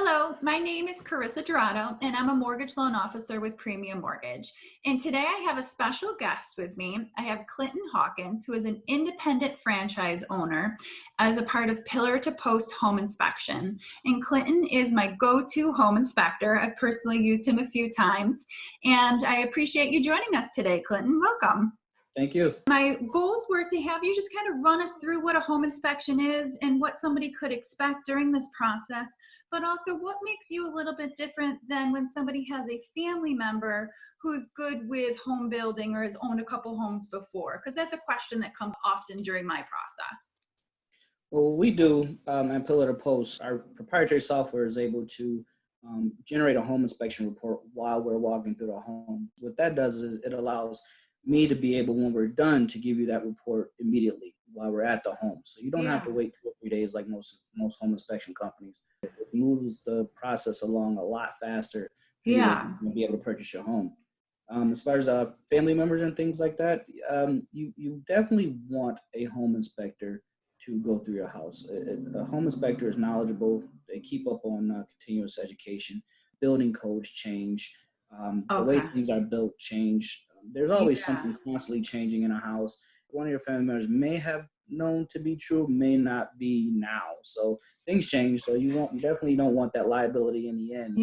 Hello, my name is Carissa Dorado, and I'm a mortgage loan officer with Premium Mortgage. And today I have a special guest with me. I have Clinton Hawkins, who is an independent franchise owner as a part of Pillar to Post Home Inspection. And Clinton is my go-to home inspector. I've personally used him a few times, and I appreciate you joining us today, Clinton. Welcome. Thank you. My goals were to have you just kind of run us through what a home inspection is and what somebody could expect during this process, but also what makes you a little bit different than when somebody has a family member who's good with home building or has owned a couple homes before, because that's a question that comes often during my process. Well, what we do at Pillar to Post, our proprietary software is able to generate a home inspection report while we're walking through the home. What that does is it allows me to be able, when we're done, to give you that report immediately while we're at the home. So you don't have to wait 2 or 3 days like most home inspection companies. It moves the process along a lot faster for you to be able to purchase your home. As far as family members and things like that, you definitely want a home inspector to go through your house. A home inspector is knowledgeable. They keep up on continuous education. Building codes change. The way things are built change. There's always something constantly changing in a house. One of your family members may have known to be true, may not be now. So things change. So you definitely don't want that liability in the end.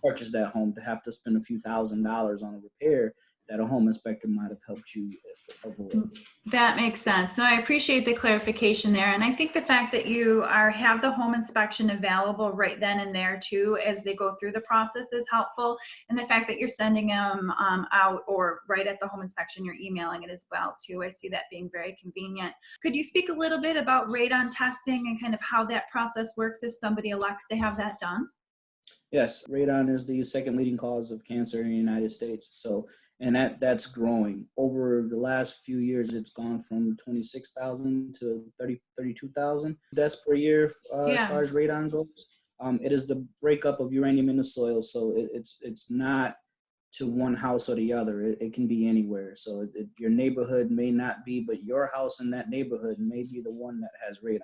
Purchase that home to have to spend a few $1,000s on a repair that a home inspector might have helped you avoid. That makes sense. No, I appreciate the clarification there. And I think the fact that you have the home inspection available right then and there too, as they go through the process, is helpful. And the fact that you're sending them out, or right at the home inspection, you're emailing it as well too. I see that being very convenient. Could you speak a little bit about radon testing and kind of how that process works if somebody elects to have that done? Yes, radon is the second leading cause of cancer in the United States. And that's growing. Over the last few years, it's gone from 26,000 to 32,000 deaths per year as far as radon goes. It is the breakup of uranium in the soil, so it's not to one house or the other. It can be anywhere. So your neighborhood may not be, but your house in that neighborhood may be the one that has radon.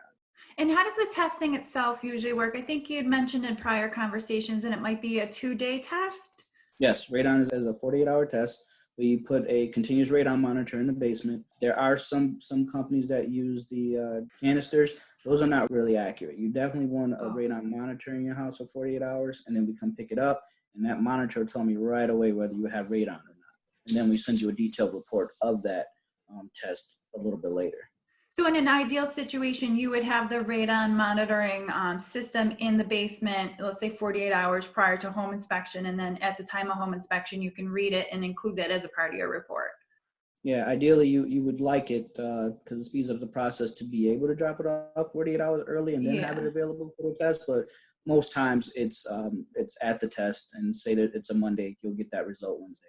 And how does the testing itself usually work? I think you had mentioned in prior conversations that it might be a 2-day test. Yes, radon is a 48-hour test. We put a continuous radon monitor in the basement. There are some companies that use the canisters. Those are not really accurate. You definitely want a radon monitor in your house for 48 hours, and then we come pick it up, and that monitor will tell me right away whether you have radon or not. And then we send you a detailed report of that test a little bit later. So in an ideal situation, you would have the radon monitoring system in the basement, let's say 48 hours prior to home inspection. And then at the time of home inspection, you can read it and include that as a part of your report. Yeah, ideally you would like it because it speeds up the process to be able to drop it off 48 hours early and then have it available for the test. But most times it's at the test, and say that it's a Monday, you'll get that result Wednesday.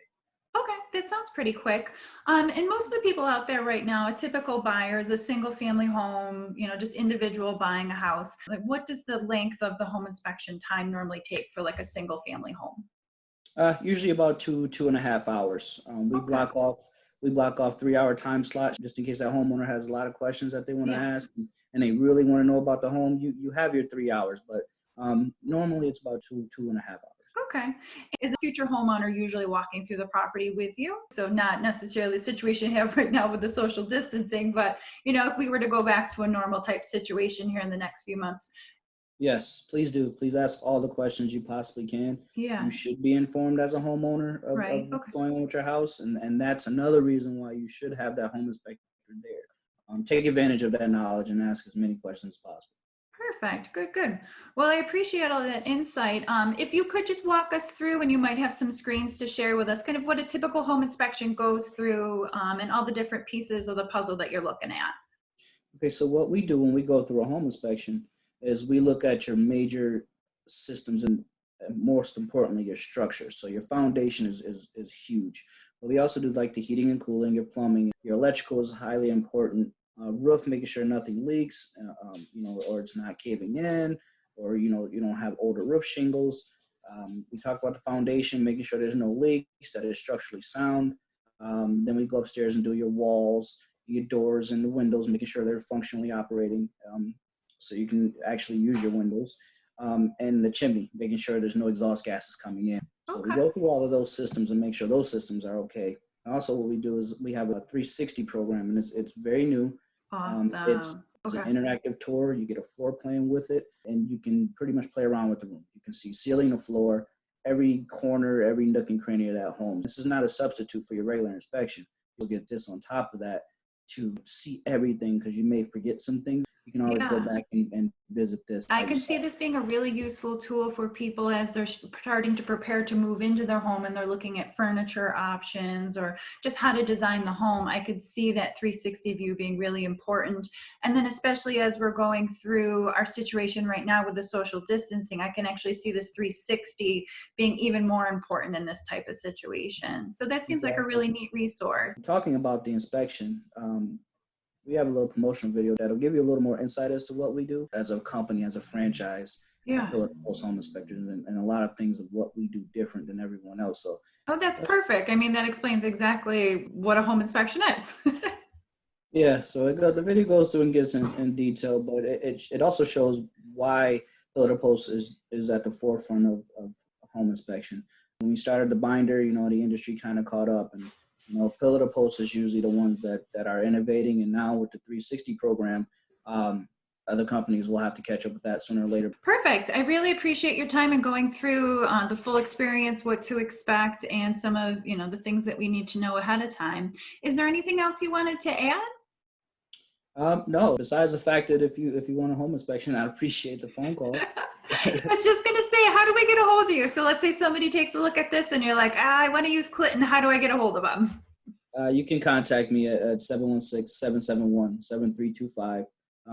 Okay, that sounds pretty quick. And most of the people out there right now, a typical buyer is a single family home, just individual buying a house. Like, what does the length of the home inspection time normally take for like a single family home? Usually about 2.5 hours. We block off 3-hour time slots just in case that homeowner has a lot of questions that they want to ask and they really want to know about the home. You have your 3 hours, but normally it's about 2.5 hours. Okay. Is a future homeowner usually walking through the property with you? So not necessarily the situation you have right now with the social distancing, but if we were to go back to a normal type situation here in the next few months. Yes, please do. Please ask all the questions you possibly can. Yeah. You should be informed as a homeowner of what's going on with your house. And that's another reason why you should have that home inspector there. Take advantage of that knowledge and ask as many questions as possible. Perfect. Good. Well, I appreciate all that insight. If you could just walk us through, and you might have some screens to share with us, kind of what a typical home inspection goes through and all the different pieces of the puzzle that you're looking at. Okay, so what we do when we go through a home inspection is we look at your major systems and most importantly, your structure. So your foundation is huge. But we also do like the heating and cooling, your plumbing, your electrical is highly important. Roof, making sure nothing leaks, or it's not caving in, or you don't have older roof shingles. We talk about the foundation, making sure there's no leaks, that it's structurally sound. Then we go upstairs and do your walls, your doors, and the windows, making sure they're functionally operating, so you can actually use your windows. and the chimney, making sure there's no exhaust gases coming in. So we Okay. go through all of those systems and make sure those systems are okay. And also what we do is we have a 360 program, and it's very new. It's Awesome. an Okay. interactive tour. You get a floor plan with it, and you can pretty much play around with the room. You can see ceiling to floor, every corner, every nook and cranny of that home. This is not a substitute for your regular inspection. You'll get this on top of that to see everything, because you may forget some things. You can always go Yeah. back and visit this by I can see yourself. this being a really useful tool for people as they're starting to prepare to move into their home and they're looking at furniture options or just how to design the home. I could see that 360 view being really important. And then especially as we're going through our situation right now with the social distancing, I can actually see this 360 being even more important in this type of situation. So that seems like a Exactly. really neat resource. Talking about the inspection, we have a little promotional video that'll give you a little more insight as to what we do as a company, as a franchise, Yeah. Pillar to Post Home Inspectors, and a lot of things of what we do different than everyone else. So, Oh, that's perfect. I mean, that explains exactly what a home inspection is. yeah, so the video goes through and gets in detail, but it also shows why Pillar to Post is at the forefront of home inspection. When we started the binder, the industry kind of caught up, and Pillar to Post is usually the ones that are innovating, and now with the 360 program, other companies will have to catch up with that sooner or later. Perfect. I really appreciate your time and going through the full experience, what to expect, and some of the things that we need to know ahead of time. Is there anything else you wanted to add? No, besides the fact that if you want a home inspection, I'd appreciate the phone call. I was just going to say, how do we get a hold of you? So let's say somebody takes a look at this and you're like, I want to use Clinton. How do I get a hold of them? You can contact me at 716-771-7325.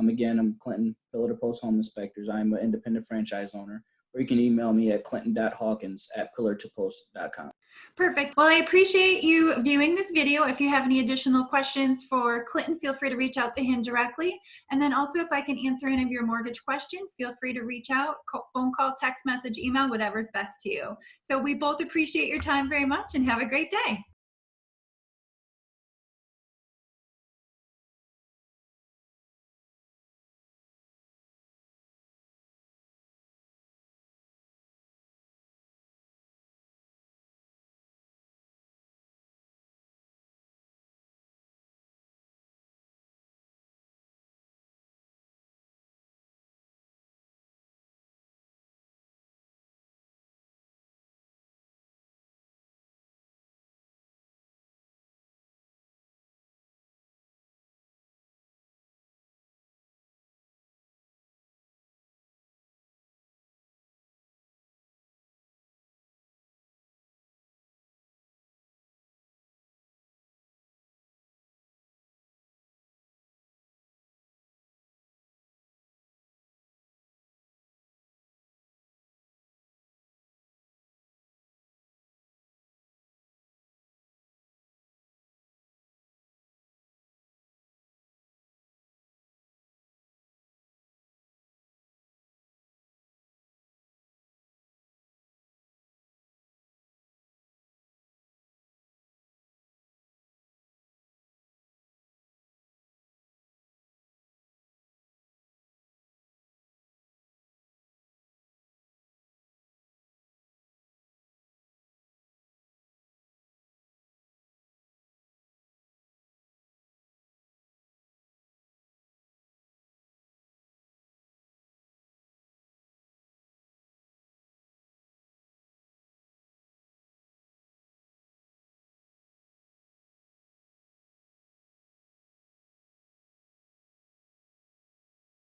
Again, I'm Clinton, Pillar to Post Home Inspectors. I'm an independent franchise owner. Or you can email me at clinton.hawkins@pillartopost.com. Perfect. Well, I appreciate you viewing this video. If you have any additional questions for Clinton, feel free to reach out to him directly. And then also, if I can answer any of your mortgage questions, feel free to reach out, phone call, text message, email, whatever's best to you. So we both appreciate your time very much and have a great day.